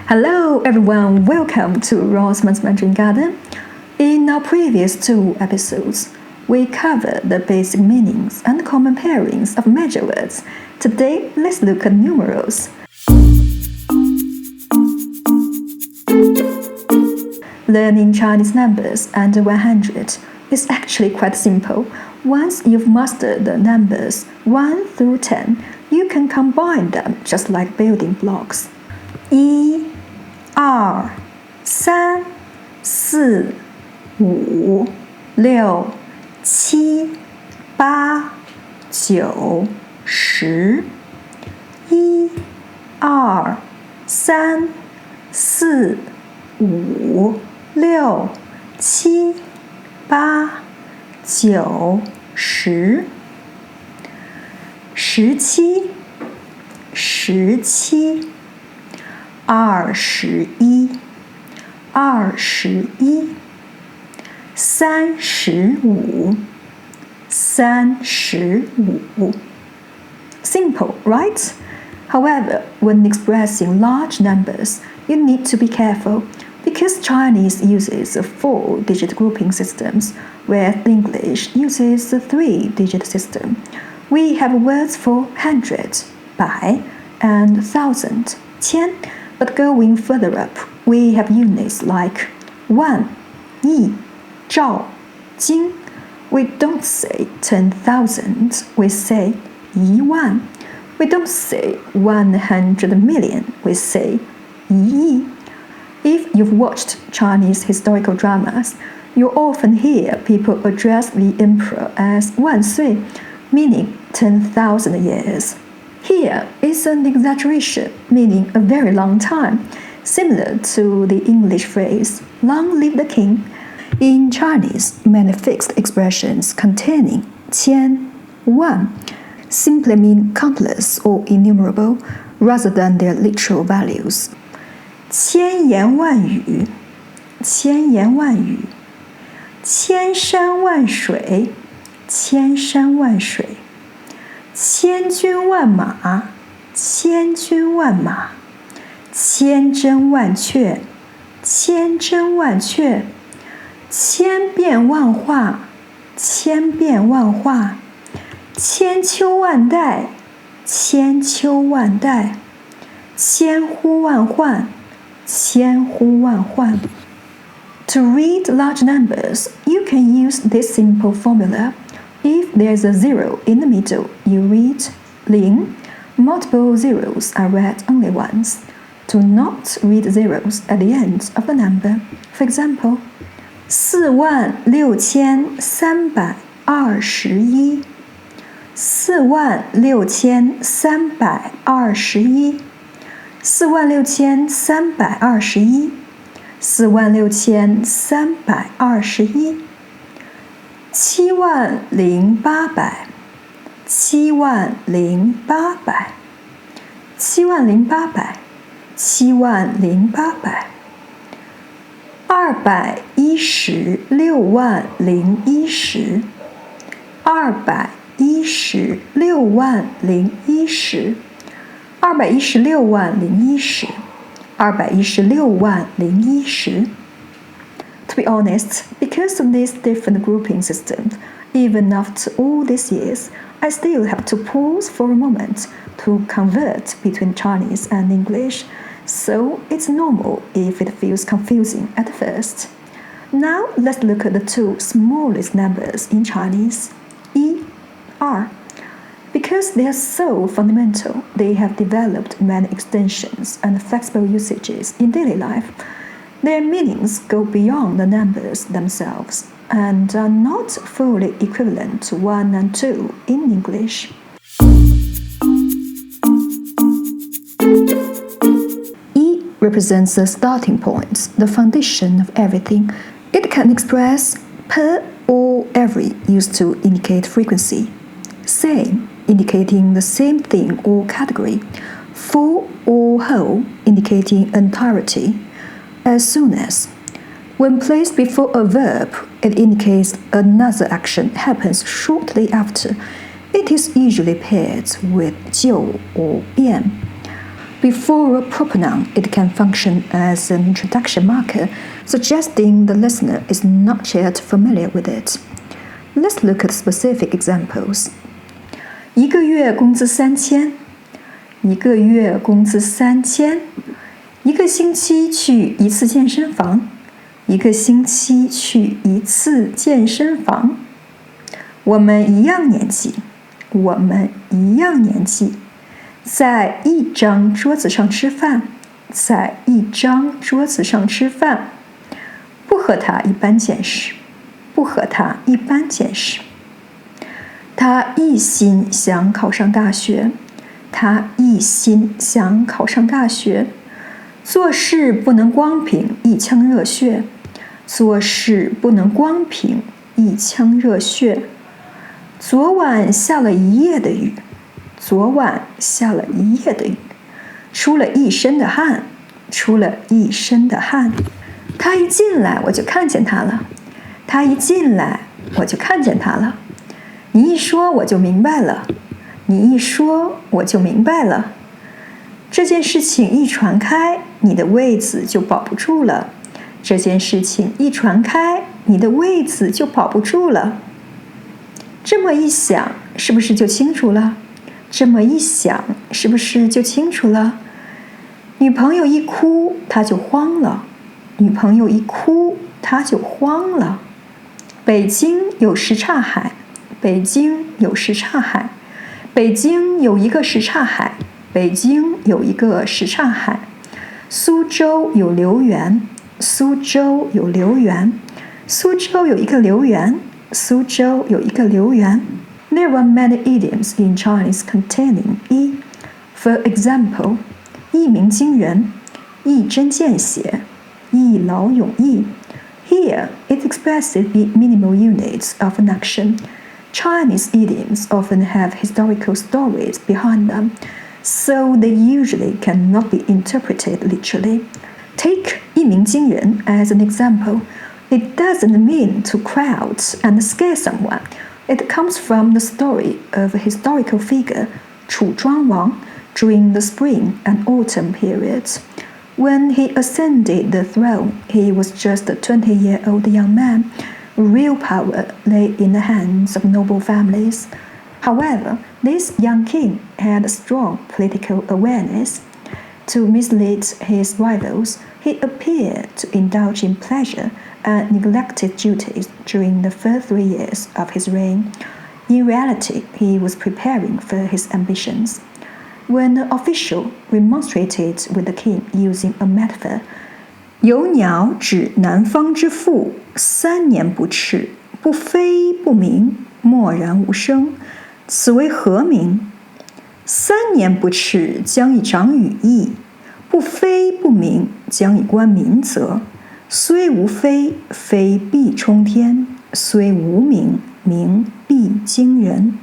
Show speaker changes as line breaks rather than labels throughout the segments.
Hello everyone, welcome to Rosamund's Mandarin Garden. In our previous two episodes, we covered the basic meanings and common pairings of measure words. Today, let's look at numerals. Learning Chinese numbers under 100 is actually quite simple. Once you've mastered the numbers 1 through 10, you can combine them just like building blocks. 1, 2, 3, 4, 5, 6, 7, 8, 9, 10. 1, 2, 3, 4, 5, 6, 7, 8, 9, 10. 17, 17, 21, 21, 35, 35. Simple, right? However, when expressing large numbers, you need to be careful because Chinese uses a 4-digit grouping systems, whereas English uses a 3-digit system. We have words for 100, 百, and 1,000, 千, but going further up, we have units like 万, 亿, 兆, 斤. We don't say 10,000, we say 1,000. We don't say 100 million, we say 1亿. If you've watched Chinese historical dramas, you often hear people address the emperor as 万岁, meaning 10,000 years. Here is an exaggeration, meaning a very long time, similar to the English phrase, long live the king. In Chinese, many fixed expressions containing 千, 万, simply mean countless or innumerable, rather than their literal values. 千言万语, 千言万语, 千山万水, 千山万水, 千军万马, 千军万马, 千真万确, 千真万确, 千变万化, 千变万化, 千秋万代, 千秋万代, 千呼万唤, 千呼万唤. To read large numbers, you can use this simple formula. If there's a zero in the middle, you read Liǎng. Multiple zeros are read only once. Do not read zeros at the end of the number. For example, 46321, 46321, 46321, 46321, 70,800, 70,800, 70,800, 70,800, 216,010, 216,010, 216,010, 216,010. To be honest, because of this different grouping system, even after all these years, I still have to pause for a moment to convert between Chinese and English, so it's normal if it feels confusing at first. Now let's look at the two smallest numbers in Chinese, 1, 2. Because they are so fundamental, they have developed many extensions and flexible usages in daily life. Their meanings go beyond the numbers themselves and are not fully equivalent to 1 and 2 in English. E represents the starting point, the foundation of everything. It can express per or every, used to indicate frequency. Same, indicating the same thing or category. Full or whole, indicating entirety. As soon as. When placed before a verb, it indicates another action happens shortly after. It is usually paired with 就 or 变. Before a proper noun, it can function as an introduction marker, suggesting the listener is not yet familiar with it. Let's look at specific examples. 一个月工资3000，一个月工资3000，一个星期去一次健身房，一个星期去一次健身房。我们一样年纪，我们一样年纪，在一张桌子上吃饭，在一张桌子上吃饭。不和他一般见识，不和他一般见识。他一心想考上大学，他一心想考上大学。做事不能光凭一腔热血，做事不能光凭一腔热血。昨晚下了一夜的雨，昨晚下了一夜的雨，出了一身的汗，出了一身的汗。他一进来我就看见他了，他一进来我就看见他了。你一说我就明白了，你一说我就明白了。这件事情一传开，你的位子就保不住了。这件事情一传开，你的位子就保不住了。这么一想，是不是就清楚了？这么一想，是不是就清楚了？女朋友一哭，他就慌了。女朋友一哭，他就慌了。北京有什刹海，北京有什刹海，北京有一个什刹海，北京有一个什刹海。苏州有留园，苏州有留园，苏州有一个留园，苏州有一个留园。There are many idioms in Chinese containing 一 For example, 一鸣惊人，一针见血，一劳永逸。Here, it expresses the minimal units of an action. Chinese idioms often have historical stories behind them, so they usually cannot be interpreted literally. Take 一鸣惊人 as an example. It doesn't mean to crowd and scare someone. It comes from the story of a historical figure, 楚庄王, during the spring and autumn periods. When he ascended the throne, he was just a 20-year-old young man. Real power lay in the hands of noble families. However, this young king had a strong political awareness. To mislead his rivals, he appeared to indulge in pleasure and neglected duties during the first 3 years of his reign. In reality, he was preparing for his ambitions. When the official remonstrated with the king using a metaphor, 有鸟指南方之父，3年不翅，不飞不鸣，默然无声，此为何名？3年不翅，将以长羽翼；不飞不鸣，将以观民则。虽无飞，飞必冲天；虽无鸣，鸣必惊人。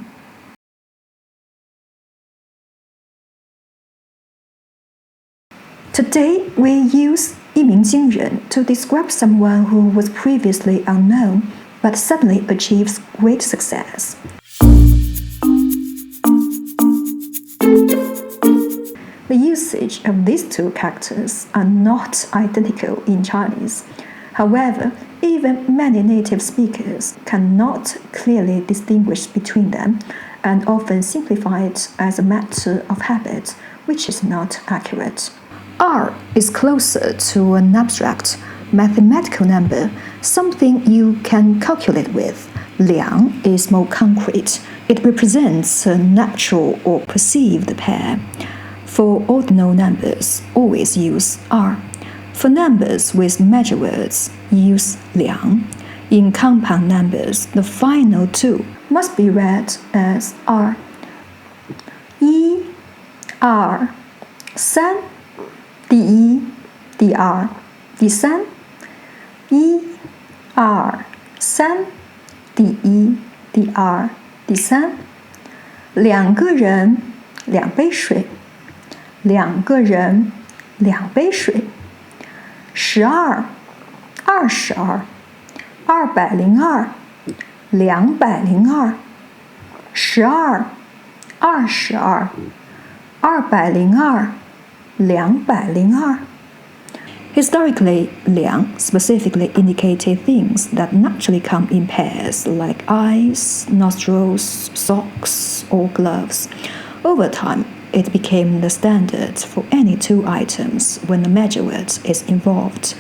Today, we use 一鸣惊人 to describe someone who was previously unknown but suddenly achieves great success. The usage of these two characters are not identical in Chinese. However, even many native speakers cannot clearly distinguish between them and often simplify it as a matter of habit, which is not accurate. R is closer to an abstract, mathematical number, something you can calculate with. Liǎng is more concrete. It represents a natural or perceived pair. For ordinal numbers, always use R. For numbers with major words, use Liǎng. In compound numbers, the final two must be read as R. 1、2、3，第一、第二、第三。1、2、3，第一、第二、第三。2个人，2杯水。2个人，2杯水。12、22、202、202。12、22、202、202. Historically, Liǎng specifically indicated things that naturally come in pairs, like eyes, nostrils, socks, or gloves. Over time, it became the standard for any two items when a measure word is involved,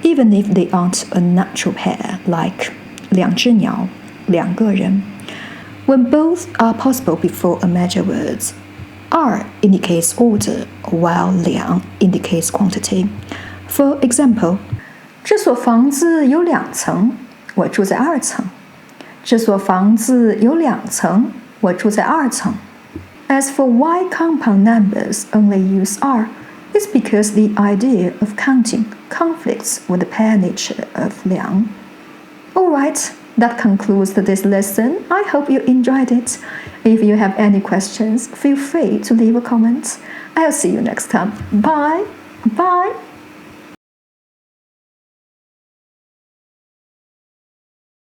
even if they aren't a natural pair, like 两只鸟,两个人. When both are possible before a measure word, R indicates order, while 两 indicates quantity. For example, 这所房子有2层，我住在2层。这所房子有2层，我住在2层。As for why compound numbers only use R, it's because the idea of counting conflicts with the pair nature of 两. Alright, that concludes this lesson. I hope you enjoyed it. If you have any questions, feel free to leave a comment. I'll see you next time. Bye. Bye.